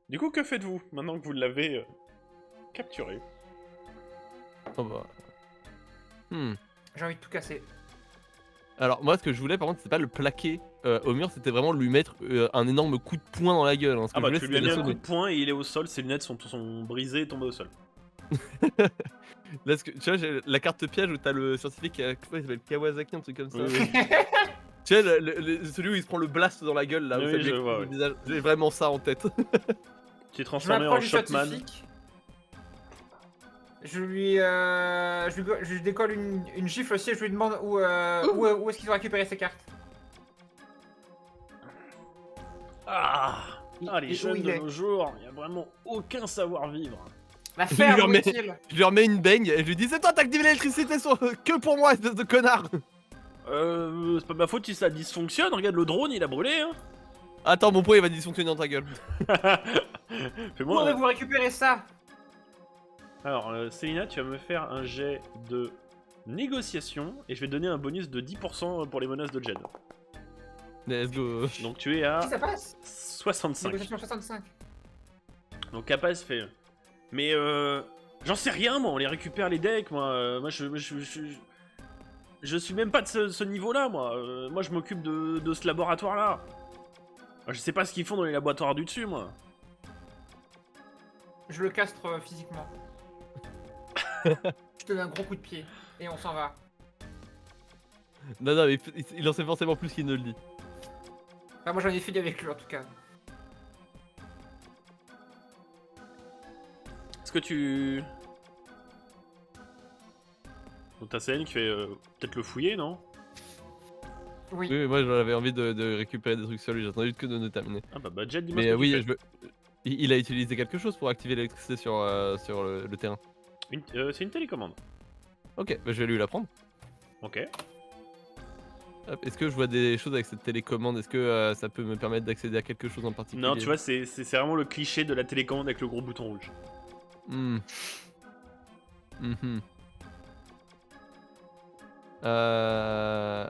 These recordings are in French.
Du coup, que faites-vous maintenant que vous l'avez capturé? Oh bah. Hmm. J'ai envie de tout casser. Alors moi, ce que je voulais, par contre, c'est pas le plaquer au mur, c'était vraiment lui mettre un énorme coup de poing dans la gueule. Hein. Ce Ah que je bah voulais, tu lui c'était as mis un coup l'assommer. de poing et il est au sol, ses lunettes sont brisées et tombées au sol. Là, tu vois, j'ai la carte piège où t'as le scientifique qui s'appelle Kawasaki, un truc comme ça. Oui, oui. Tu sais, celui où il se prend le blast dans la gueule, là, où Oui, ça oui, lui je explose vois, le ouais. visage. J'ai vraiment ça en tête. Qui est Je transformé en m'approche du Shopman. scientifique. Je lui décolle une gifle aussi et je lui demande où est-ce qu'il doit récupérer ses cartes. Ah, les Et où jeunes il de est nos jours, il n'y a vraiment aucun savoir-vivre. La Je lui ferme, où remets- est-il? Je lui remets une baigne et je lui dis: c'est toi, t'as activé l'électricité que pour moi, espèce de connard. C'est pas ma faute si ça dysfonctionne, regarde le drone il a brûlé hein. Attends, mon poing il va dysfonctionner dans ta gueule. Où Fais-moi avez-vous récupéré ça? Alors, Célina, tu vas me faire un jet de négociation et je vais te donner un bonus de 10% pour les menaces de Jed. Let's go. Donc tu es à Si ça passe? 65. Négociation 65. Donc Capaz fait. Mais j'en sais rien moi, on les récupère les decks, moi je suis même pas de ce niveau-là moi. Moi je m'occupe de ce laboratoire-là. Je sais pas ce qu'ils font dans les laboratoires du dessus moi. Je le castre physiquement. Je te donne un gros coup de pied et on s'en va. Non, non, mais il en sait forcément plus qu'il ne le dit. Enfin, moi j'en ai fini avec lui en tout cas. Est-ce que tu... Donc t'as Céline qui fait peut-être le fouiller, non? Oui. Oui, mais moi j'avais envie de récupérer des trucs sur lui, j'attendais juste que de terminer. Ah bah Jet, dis-moi ce Mais que tu oui, fais. il a utilisé quelque chose pour activer l'électricité sur le terrain. C'est une télécommande. Ok, bah je vais lui la prendre. Ok. Hop, est-ce que je vois des choses avec cette télécommande? Est-ce que ça peut me permettre d'accéder à quelque chose en particulier? Non, tu vois, c'est vraiment le cliché de la télécommande avec le gros bouton rouge. Hmm. Mhm. Euh...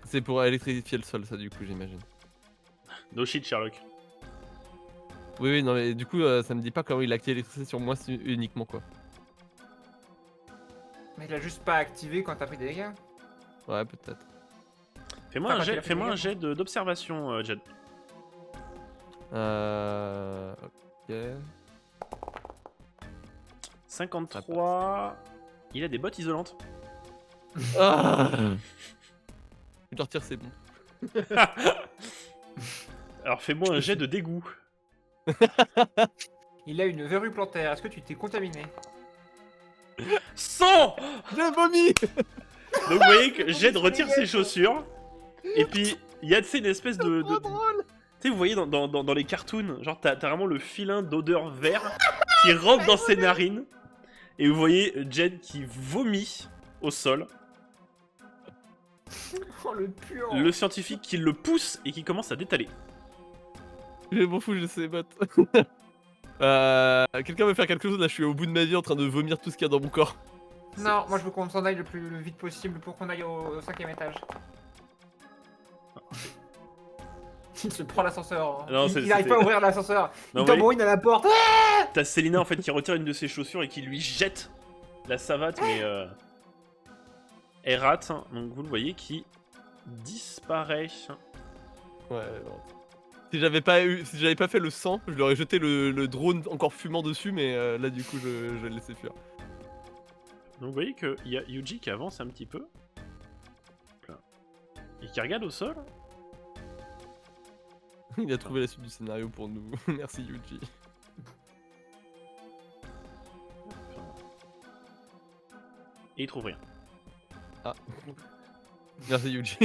C'est pour électrifier le sol, ça, du coup, j'imagine. No shit, Sherlock. Oui, oui, non, mais du coup, ça me dit pas comment il a activé l'électricité sur moi uniquement, quoi. Mais il a juste pas activé quand t'as pris des dégâts. Ouais, peut-être. Fais-moi Enfin, un quand il jet, a fait fais-moi des un dégâts. jet d'observation, Jet. Ok. 53... Il a des bottes isolantes. Ah je le retire, c'est bon. Alors fais-moi un jet de dégoût. Il a une verrue plantaire. Est-ce que tu t'es contaminé? 100. J'ai vomi. Donc vous voyez que Jed retire ses chaussures. Et puis, il y a, tu sais, une espèce de... Trop drôle. Tu sais, vous voyez dans les cartoons, genre t'as vraiment le filin d'odeur vert qui rentre dans ses narines. Et vous voyez Jed qui vomit au sol. Oh le puant. Le scientifique qui le pousse et qui commence à détaler. Je m'en fous, je sais bottes. Quelqu'un veut faire quelque chose? Là, je suis au bout de ma vie en train de vomir tout ce qu'il y a dans mon corps. Non, moi je veux qu'on s'en aille le vite possible pour qu'on aille au 5ème étage. Il se prend l'ascenseur. Non, Il c'est- n'arrive c'était- pas à ouvrir l'ascenseur. Non, Il mais- tambourine à la porte. T'as Célina en fait qui retire une de ses chaussures et qui lui jette la savate, mais elle rate. Hein. Donc vous le voyez qui disparaît. Ouais, non. Si j'avais pas fait le sang, je lui aurais jeté le drone encore fumant dessus, mais là du coup je vais le laisser fuir. Donc vous voyez qu'il y a Yuji qui avance un petit peu. Hop là. Et qui regarde au sol. Il a trouvé la suite du scénario pour nous. Merci Yuji. Et il trouve rien. Merci Yuji.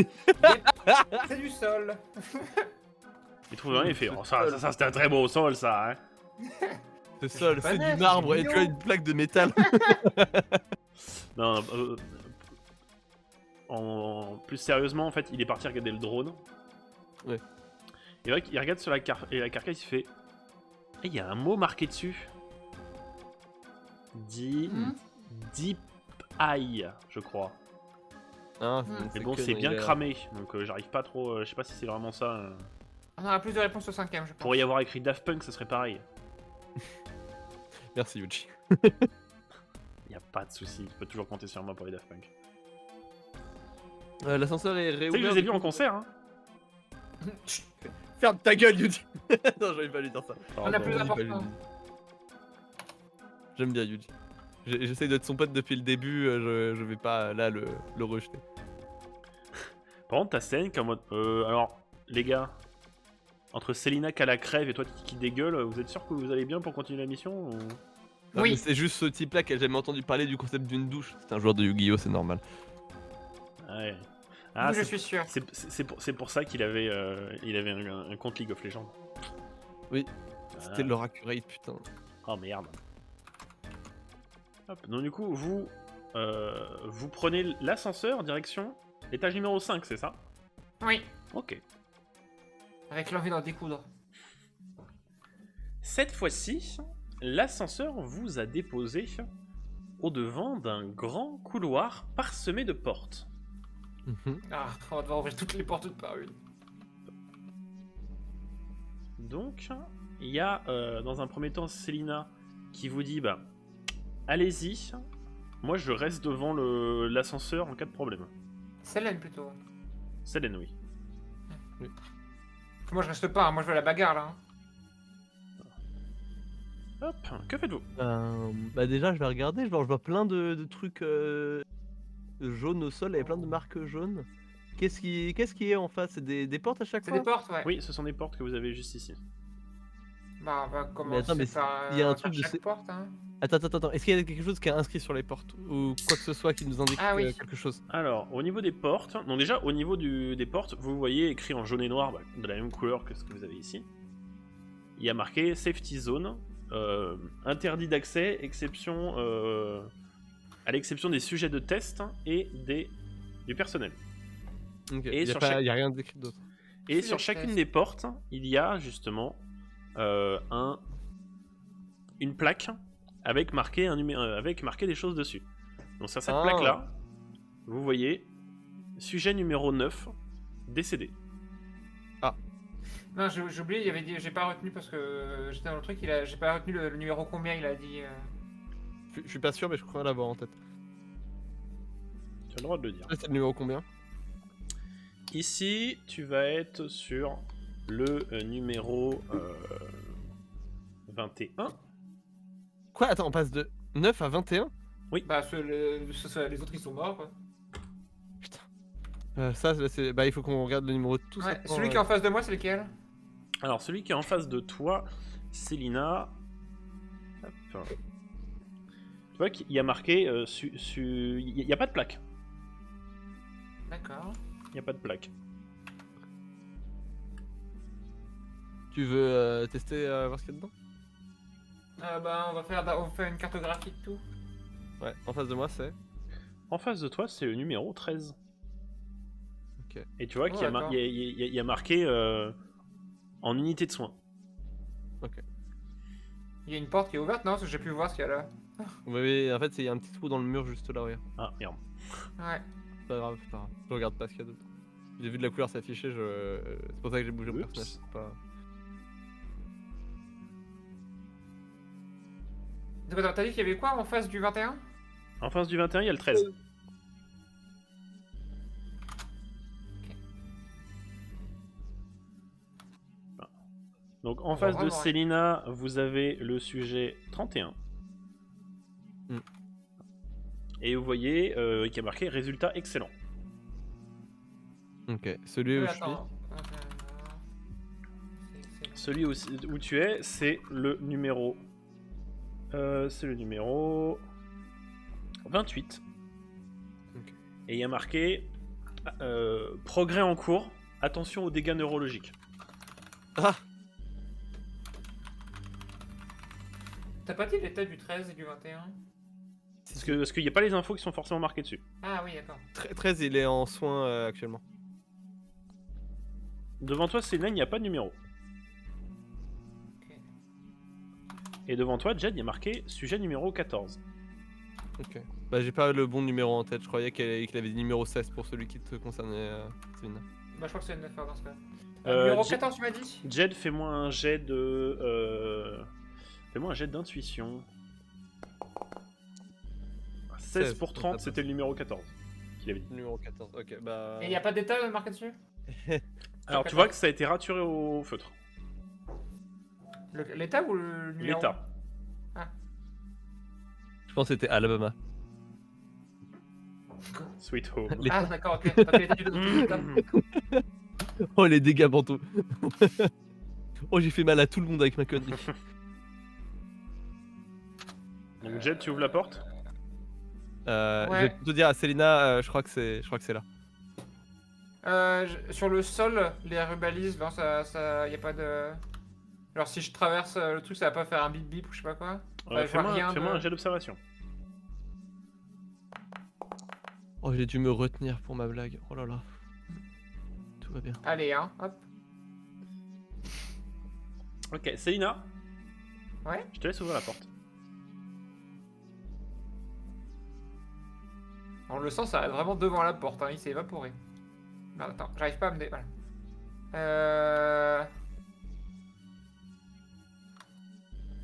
C'est du sol. Il trouve rien et il fait oh, ça c'était un très beau sol ça hein. C'est sol, c'est Vanessa, du marbre c'est et tu as mignon. une plaque de métal. Non, plus sérieusement en fait il est parti regarder le drone. Ouais. Et vrai qu'il regarde sur la carcasse il fait il y a un mot marqué dessus. Deep Eye je crois. Hein, Mais bon c'est bien cramé donc j'arrive pas trop je sais pas si c'est vraiment ça. On aura plus de réponses au 5ème, je pense. Pour y avoir écrit Daft Punk, ce serait pareil. Merci Yuji. Y a pas de souci, tu peux toujours compter sur moi pour les Daft Punk. L'ascenseur est Tu sais que réouvert. je les ai vus en concert, hein. Chut, Ferme ta gueule Yuji. Non, j'avais pas lui dire ça. On a Pardon. plus Vas-y, pas important. Yuji. J'aime bien Yuji. J'essaye d'être son pote depuis le début, je vais pas là le rejeter. Par contre, ta scène, comme alors, les gars, entre Célina qui a la crève et toi qui dégueule, vous êtes sûr que vous allez bien pour continuer la mission ou... Non, Oui. mais c'est juste ce type là qui a jamais entendu parler du concept d'une douche. C'est un joueur de Yu-Gi-Oh, c'est normal. Ouais. Oui, je c'est- suis sûr. c'est pour ça qu'il avait, il avait un compte League of Legends. Oui. Ah. C'était leur accurate, putain. Oh merde. Hop. Donc du coup, vous prenez l'ascenseur direction l'étage numéro 5, c'est ça? Oui, Ok. avec l'envie d'en découdre. Cette fois-ci, l'ascenseur vous a déposé au-devant d'un grand couloir parsemé de portes. Ah, on va devoir ouvrir toutes les portes une par une. Donc, il y a dans un premier temps Célina qui vous dit bah, allez-y, moi je reste devant l'ascenseur en cas de problème. Celle-là plutôt. Célène, oui. Moi je reste pas, hein, moi je veux la bagarre là. Hop, que faites-vous? Bah déjà je vais regarder, je vois plein de trucs jaunes au sol, il y a plein de marques jaunes. Qu'est-ce qui est en face? C'est des portes à chaque C'est fois? des portes, ouais. Oui, ce sont des portes que vous avez juste ici. Bah on va commencer mais par il y a un par truc de chaque ces- porte, hein. Attends, est-ce qu'il y a quelque chose qui est inscrit sur les portes? Ou quoi que ce soit qui nous indique Ah oui. quelque chose? Alors, au niveau des portes, donc déjà au niveau des portes, vous voyez écrit en jaune et noir, bah, de la même couleur que ce que vous avez ici. Il y a marqué Safety Zone, interdit d'accès, exception, à l'exception des sujets de test et du personnel. Ok, Et il sur y chaque- a rien d'écrit d'autre. Et Sujet sur de chacune test. des portes, il y a justement une plaque avec marqué, avec marqué des choses dessus. Donc sur cette Ah. plaque-là, vous voyez sujet numéro 9, décédé. Non, j'ai oublié, il y avait dit, j'ai pas retenu parce que j'étais dans le truc, j'ai pas retenu le numéro combien il a dit. Je suis pas sûr, mais je crois l'avoir en tête. Tu as le droit de le dire. Là, c'est le numéro combien? Ici, tu vas être sur le numéro 21. Quoi? Attends, on passe de 9 à 21? Bah les autres ils sont morts quoi. Putain. Ça, c'est... Bah, il faut qu'on regarde le numéro de tous. Ouais, celui qui est en face de moi c'est lequel? Alors, celui qui est en face de toi, Célina. Hop. Tu vois qu'il y a marqué. Il n'y a pas de plaque. D'accord. Il n'y a pas de plaque. Tu veux tester, voir ce qu'il y a dedans? Bah on va faire une cartographie de tout. Ouais, en face de moi, c'est... En face de toi, c'est le numéro 13. Ok. Et tu vois qu'il y a, d'accord. il y a marqué en unité de soins. Il y a une porte qui est ouverte, non? Parce que j'ai pu voir ce qu'il y a là. Oui, en fait, il y a un petit trou dans le mur juste là, regarde. Ah, merde. Ouais. C'est pas grave, c'est pas grave. Je regarde pas ce qu'il y a dedans. J'ai vu de la couleur s'afficher, c'est pour ça que j'ai bougé mon Oups. personnage. C'est pas... Donc attends, t'as dit qu'il y avait quoi en face du 21? En face du 21, il y a le 13. Donc en On face va de vraiment- Célina, vous avez le sujet 31. Hmm. Et vous voyez qu'il y a marqué résultat excellent. Ok, celui où je suis... Attends. Celui où tu es, c'est le numéro. C'est le numéro 28. Ok. Et il y a marqué progrès en cours, attention aux dégâts neurologiques. Ah! T'as pas dit l'état du 13 et du 21? Parce qu'il n'y a pas les infos qui sont forcément marquées dessus. Ah oui, d'accord. 13, il est en soins actuellement. Devant toi, Céline, il n'y a pas de numéro. Ok. Et devant toi, Jed, il y a marqué sujet numéro 14. Ok. Bah, j'ai pas le bon numéro en tête, je croyais qu'il avait dit numéro 16 pour celui qui te concernait, Céline. Bah je crois que c'est le 9 dans ce cas. Numéro Jed- 14, tu m'as dit? Jed, fais-moi un jet de. Fais-moi un jet d'intuition. 16 pour 30, c'était le numéro 14 qu'il avait dit. Numéro 14, ok, bah. Et y a pas d'état marqué dessus? Alors tu vois que ça a été raturé au feutre. L'état ou le numéro? L'état. Je pense que c'était Alabama. Sweet home. Ah, d'accord, ok. Donc l'état du l'état. Oh, les dégâts mentaux. Oh, j'ai fait mal à tout le monde avec ma connerie. Donc Jed, tu ouvres la porte. Je Ouais. vais te dire à Célina, je crois que c'est là. Sur le sol, les rubalises, bon, y a pas de. Alors si je traverse le truc, ça va pas faire un bip bip ou je sais pas quoi. Je vois Fais-moi rien un de- jet d'observation. Oh, j'ai dû me retenir pour ma blague. Oh là là. Tout va bien. Allez, hein, hop. Ok, Célina, Ouais. je te laisse ouvrir la porte. On le sent, ça va vraiment devant la porte, hein, il s'est évaporé. Merde, attends, j'arrive pas à me dé... Voilà.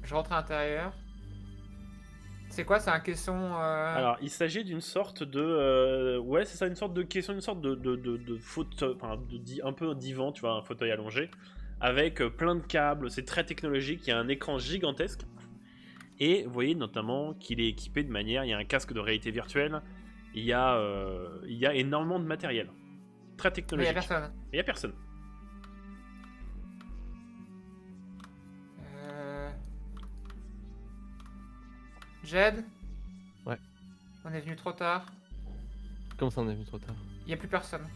Je rentre à l'intérieur. C'est quoi, c'est un caisson Alors, il s'agit d'une sorte de. Ouais, c'est ça, une sorte de caisson, une sorte de fauteuil, enfin, un peu un divan, tu vois, un fauteuil allongé, avec plein de câbles, c'est très technologique, il y a un écran gigantesque. Et vous voyez notamment qu'il est équipé de manière. Il y a un casque de réalité virtuelle, il y a énormément de matériel. Très Mais y technologique. a personne. Mais il y a personne. Jed? Ouais. On est venu trop tard. Comment ça, on est venu trop tard? Y a plus personne.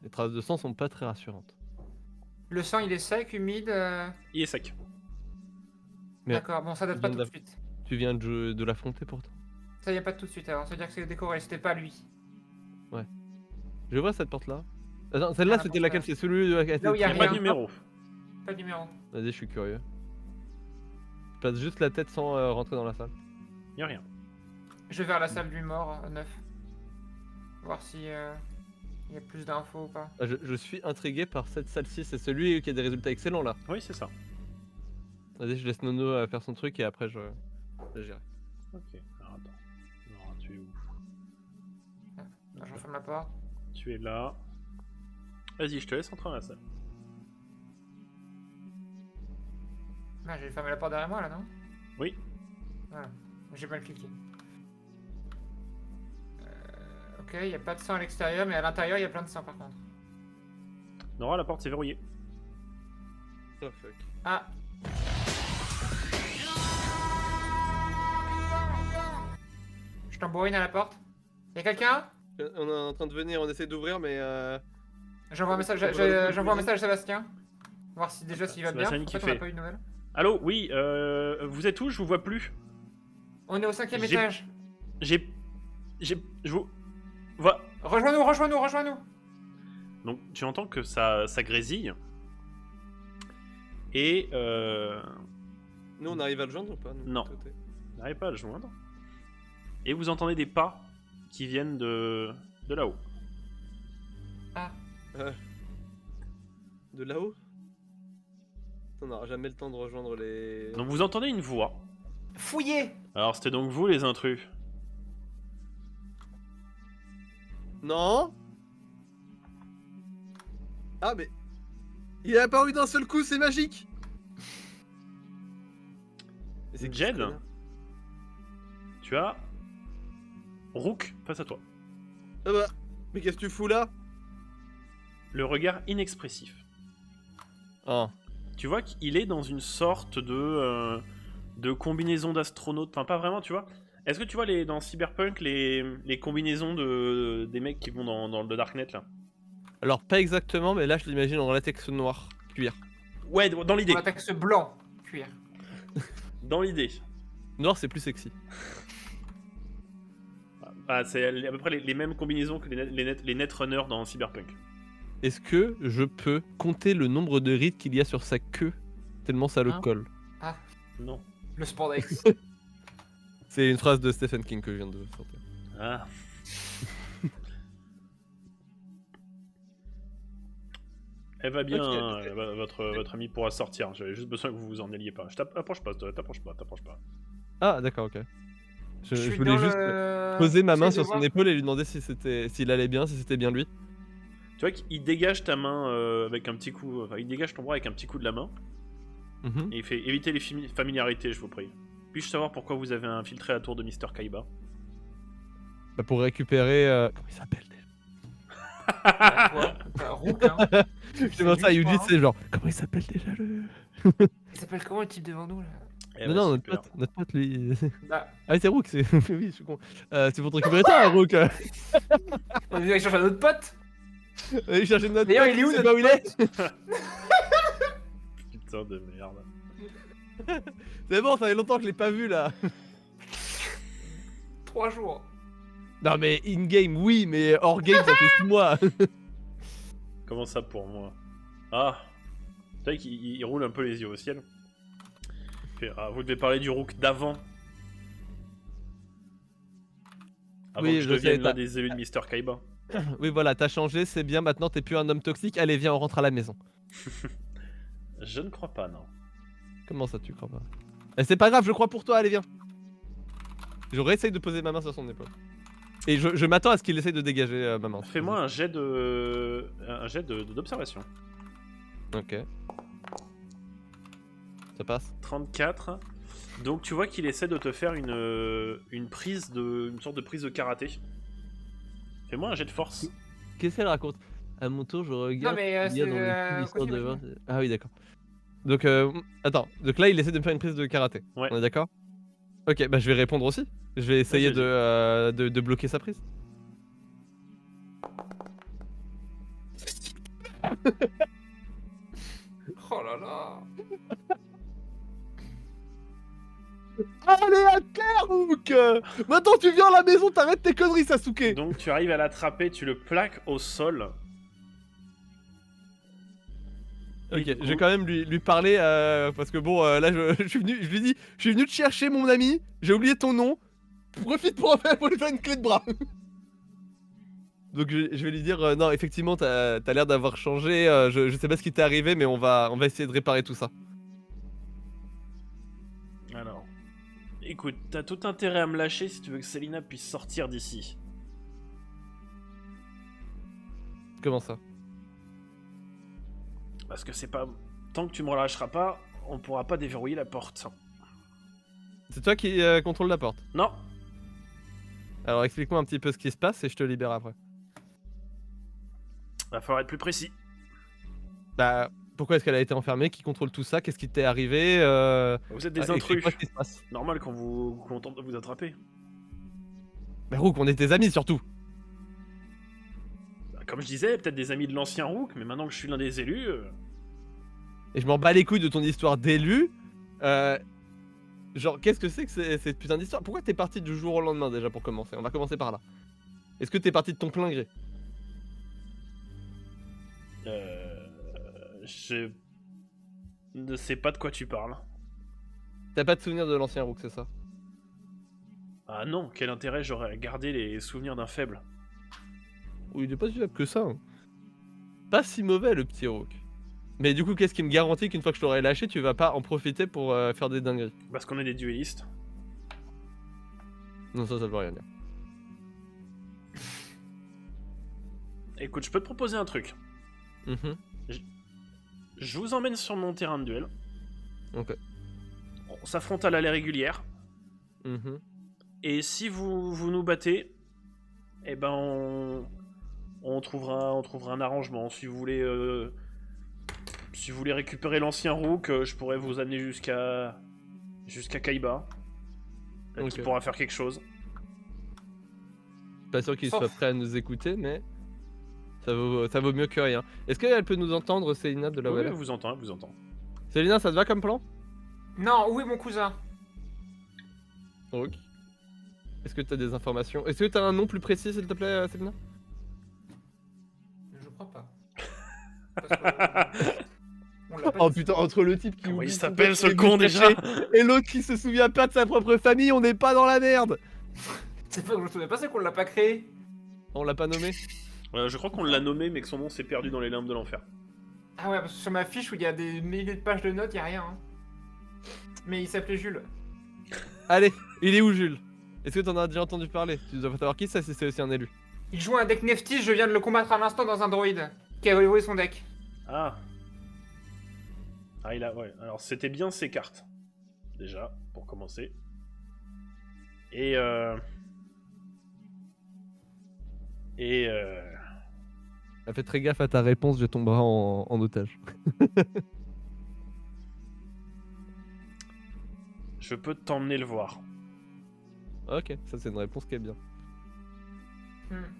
Les traces de sang sont pas très rassurantes. Le sang, il est sec, humide. Il est sec. Merde. D'accord, bon, ça date Je pas viens tout de d'app- suite. Tu viens de l'affronter pourtant. Ça y a pas tout de suite alors, ça veut dire que c'est décoré, c'était pas lui. Je vois cette porte là. Attends, celle-là Ah, c'était bon, laquelle? ça. C'est celui de laquelle Là où il y Il a n'y a pas de rien. numéro. Pas de numéro. Vas-y, je suis curieux. Je passe juste la tête sans rentrer dans la salle. Il n'y a rien. Je vais vers la salle du mort, 9. Voir si y a plus d'infos ou pas. Ah, je suis intrigué par cette salle-ci. C'est celui qui a des résultats excellents là. Oui, c'est ça. Vas-y, je laisse Nono faire son truc et après je gérerai. Ok. Alors attends. Alors, tu es où? Là, je referme la porte. Tu es là. Vas-y, je te laisse entrer dans la salle. Ah, j'ai fermé la porte derrière moi là, non? Oui. Voilà. J'ai pas le cliqué. Ok, y a pas de sang à l'extérieur, mais à l'intérieur, y a plein de sang par contre. Nora, la porte s'est verrouillée. Oh fuck. Ah! Je tambourine à la porte. Y'a quelqu'un? On est en train de venir, on essaie d'ouvrir mais J'envoie un message, j'envoie un message à Sébastien. Voir si déjà s'il va bien. Sébastien En qui fait, on a fait. pas eu de nouvelles. Allô, oui, vous êtes où? Je vous vois plus. On est au 5ème J'ai- étage. Je vous vois. Rejoins-nous, rejoins-nous, rejoins-nous. Donc tu entends que ça grésille. Et nous on arrive à le joindre ou pas nous, Non. de l'autre côté n'arrivez pas à le joindre. Et vous entendez des pas qui viennent de là-haut. De là-haut? On n'aura jamais le temps de rejoindre les. Donc vous entendez une voix. Fouillez. Alors c'était donc vous les intrus. Non. Ah mais il est apparu d'un seul coup, c'est magique. Mais c'est qui ce Jed, connard? tu as Rook face à toi. Ah bah, mais qu'est-ce que tu fous là? Le regard inexpressif. Ah. Tu vois qu'il est dans une sorte de combinaison d'astronaute. Enfin, pas vraiment, tu vois. Est-ce que tu vois dans Cyberpunk les combinaisons des mecs qui vont dans le Darknet là? Alors pas exactement, mais là je l'imagine en latex noir, cuir. Ouais, dans l'idée. On attaque ce blanc. Cuir. Dans l'idée. Noir c'est plus sexy. Ah, c'est à peu près les mêmes combinaisons que les Netrunners dans Cyberpunk. Est-ce que je peux compter le nombre de rides qu'il y a sur sa queue tellement ça le Hein? colle? Non. Le spandex. C'est une phrase de Stephen King que je viens de sortir. Ah. Elle va bien, Ok. hein, votre ami pourra sortir. J'avais juste besoin que vous vous en alliez pas. Approche pas, toi, t'approche pas. Ah, d'accord, ok. Je suis voulais dans juste le- poser ma main j'essaie de sur son voir. épaule et lui demander s'il allait bien, si c'était bien lui. Tu vois qu'il dégage ta main avec un petit coup. Enfin, il dégage ton bras avec un petit coup de la main. Mhm. Et il fait éviter les familiarités, je vous prie. Puis-je savoir pourquoi vous avez infiltré la tour de Mr. Kaiba? Bah, pour récupérer. Comment il s'appelle déjà? Bah, quoi Bah, Rook, hein. Je demande ça à Yuji, c'est genre. Comment il s'appelle déjà le. Il s'appelle comment le type devant nous là? Eh Non, bah, non, super. notre pote lui. Bah, Ah, oui, c'est Rook, c'est. Oui, je suis con. C'est pour te récupérer toi, Rook. on est allé chercher un autre pote. Allez chercher notre D'ailleurs, pote, il est où, tu sais notre pas où il est. Putain de merde. C'est bon, ça fait longtemps que je l'ai pas vu là. 3 jours. Non, mais in-game, oui, mais hors-game, ça fait 6 mois. Comment ça pour moi? Ah. Tu vois qu'il roule un peu les yeux au ciel. Il fait, ah, vous devez parler du Rook d'avant. Avant Oui, que je je sais, devienne l'un t'as- des élus de Mr. Kaiba. Oui, voilà, t'as changé, c'est bien, maintenant t'es plus un homme toxique. Allez, viens, on rentre à la maison. Je ne crois pas, non. Comment ça, tu crois pas? Eh, c'est pas grave, je crois pour toi, allez, viens. Je réessaye de poser ma main sur son épaule. Et je m'attends à ce qu'il essaye de dégager ma main. Fais-moi un jet d'observation. Ok. Ça passe. 34. Donc tu vois qu'il essaie de te faire une sorte de prise de karaté. Fais-moi un jet de force. Qu'est-ce qu'elle raconte? À mon tour, je regarde. Non, mais, ce qu'il y a c'est, dans le l'histoire de... continue. Ah oui, d'accord. Donc, attends. Donc là, il essaie de me faire une prise de karaté. Ouais. On est d'accord? Ok, bah je vais répondre aussi. Je vais essayer Vas-y, de bloquer sa prise. Oh là là. Allez, à terre, Rook! Maintenant, tu viens à la maison, t'arrêtes tes conneries, Sasuke! Donc tu arrives à l'attraper, tu le plaques au sol. Et Ok, du je vais coup- quand même lui parler parce que bon, là je lui dis, je suis venu te chercher mon ami, j'ai oublié ton nom, profite pour lui faire une clé de bras. Donc je vais lui dire, non, effectivement, t'as l'air d'avoir changé, je sais pas ce qui t'est arrivé, mais on va essayer de réparer tout ça. Alors, écoute, t'as tout intérêt à me lâcher si tu veux que Selina puisse sortir d'ici. Comment ça? Parce que c'est pas... Tant que tu me relâcheras pas, on pourra pas déverrouiller la porte. C'est toi qui contrôle la porte. Non. Alors explique-moi un petit peu ce qui se passe et je te libère après. Va falloir être plus précis. Bah, pourquoi est-ce qu'elle a été enfermée? Qui contrôle tout ça? Qu'est-ce qui t'est arrivé? Vous êtes des Explique-moi intrus. ce qui se passe. Normal quand qu'on tente de vous attraper. Mais Rook, on est tes amis surtout. Bah, comme je disais, peut-être des amis de l'ancien Rook, mais maintenant que je suis l'un des élus... Et je m'en bats les couilles de ton histoire d'élu. Genre, qu'est-ce que c'est que cette putain d'histoire? Pourquoi t'es parti du jour au lendemain déjà pour commencer? On va commencer par là. Est-ce que t'es parti de ton plein gré? Je ne sais pas de quoi tu parles. T'as pas de souvenir de l'ancien Rook, c'est ça? Ah non, quel intérêt j'aurais à garder les souvenirs d'un faible. Oui, il est pas si faible que ça. Hein. Pas si mauvais le petit Rook. Mais du coup, qu'est-ce qui me garantit qu'une fois que je t'aurai lâché, tu vas pas en profiter pour faire des dingueries? Parce qu'on est des duellistes. Non, ça veut rien dire. Écoute, je peux te proposer un truc. Mhm. Je vous emmène sur mon terrain de duel. Ok. On s'affronte à l'allée régulière. Mhm. Et si vous nous battez, eh ben on trouvera un arrangement. Si vous voulez récupérer l'ancien Rook, je pourrais vous amener jusqu'à Kaiba. Peut-être qu'il Ok. pourra faire quelque chose. Pas sûr qu'il Sauf- soit prêt à nous écouter, mais ça vaut mieux que rien. Est-ce qu'elle peut nous entendre, Célina, de là où Oui, elle elle est? vous entend, elle vous entend. Célina, ça te va comme plan? Non, où est mon cousin? Ok. Est-ce que t'as des informations? Est-ce que t'as un nom plus précis, s'il te plaît, Célina? Je crois pas. Parce que- on l'a pas Oh dit. putain, entre le type qui Comment oublie il son s'appelle, pote ce et le con, déjà? caché, et l'autre qui se souvient pas de sa propre famille, on n'est pas dans la merde! C'est pas que je me souviens pas, c'est qu'on l'a pas créé. On l'a pas nommé? Je crois qu'on l'a nommé, mais que son nom s'est perdu dans les limbes de l'enfer. Ah ouais, parce que sur ma fiche où il y a des milliers de pages de notes, il y a rien. Hein. Mais il s'appelait Jules. Allez, il est où Jules? Est-ce que t'en as déjà entendu parler? Tu dois savoir qui ça, si c'est aussi un élu. Il joue un deck Nefty, je viens de le combattre à l'instant dans un droïde. Qui a évolué son deck. Ah. Ah, il a... Ouais, alors c'était bien ses cartes. Déjà, pour commencer. Et Fais très gaffe à ta réponse, j'ai ton bras en otage. je peux t'emmener le voir. Ok, ça c'est une réponse qui est bien. Hmm.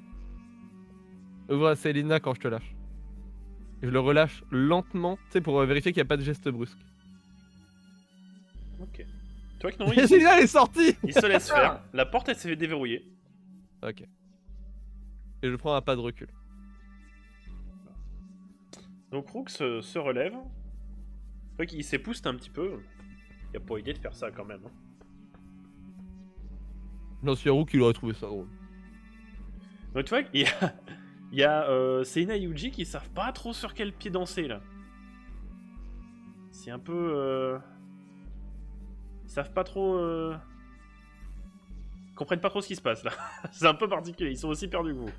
Ouvre à Célina quand je te lâche. Je le relâche lentement, tu sais, pour vérifier qu'il n'y a pas de geste brusque. Ok. Tu vois que non, il, Célina elle est sortie. il se laisse faire. La porte, elle s'est fait déverrouiller. Ok. Et je prends un pas de recul. Donc Rook se relève. Tu vois qu'il s'épouste un petit peu. Il a pas idée de faire ça quand même. Hein. J'en suis à Rook qu'il aurait trouvé ça drôle. Donc tu vois il y a Seina et Yuji qui savent pas trop sur quel pied danser là. C'est un peu... Ils savent pas trop... Ils comprennent pas trop ce qui se passe là. C'est un peu particulier, ils sont aussi perdus que vous.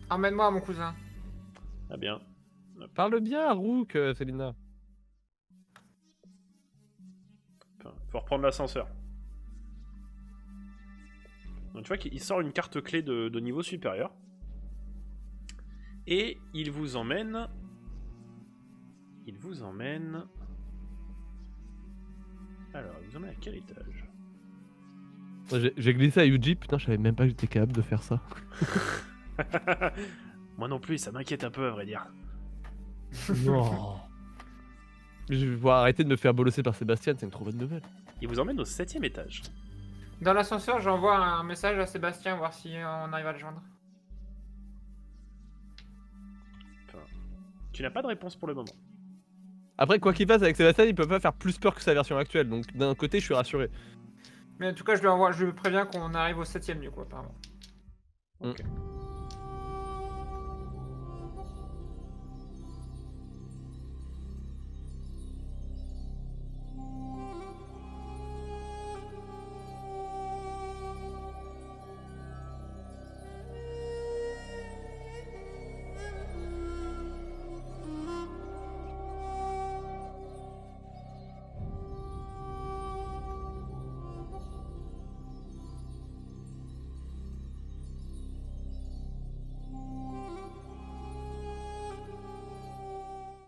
Emmène-moi mon cousin. Ah bien. Parle bien à Rook, Célina. Faut reprendre l'ascenseur. Donc tu vois qu'il sort une carte clé de niveau supérieur. Et il vous emmène... Il vous emmène... Alors, il vous emmène à quel étage? J'ai glissé à Yuji, putain, je savais même pas que j'étais capable de faire ça. Moi non plus, ça m'inquiète un peu à vrai dire. Non. Je vais arrêter de me faire bolosser par Sébastien, c'est une trop bonne nouvelle. Il vous emmène au 7ème étage. Dans l'ascenseur, j'envoie un message à Sébastien, voir si on arrive à le joindre. Tu n'as pas de réponse pour le moment. Après, quoi qu'il fasse avec Sébastien, il peut pas faire plus peur que sa version actuelle, donc d'un côté, je suis rassuré. Mais en tout cas, je lui préviens qu'on arrive au 7ème du coup, apparemment. Ok.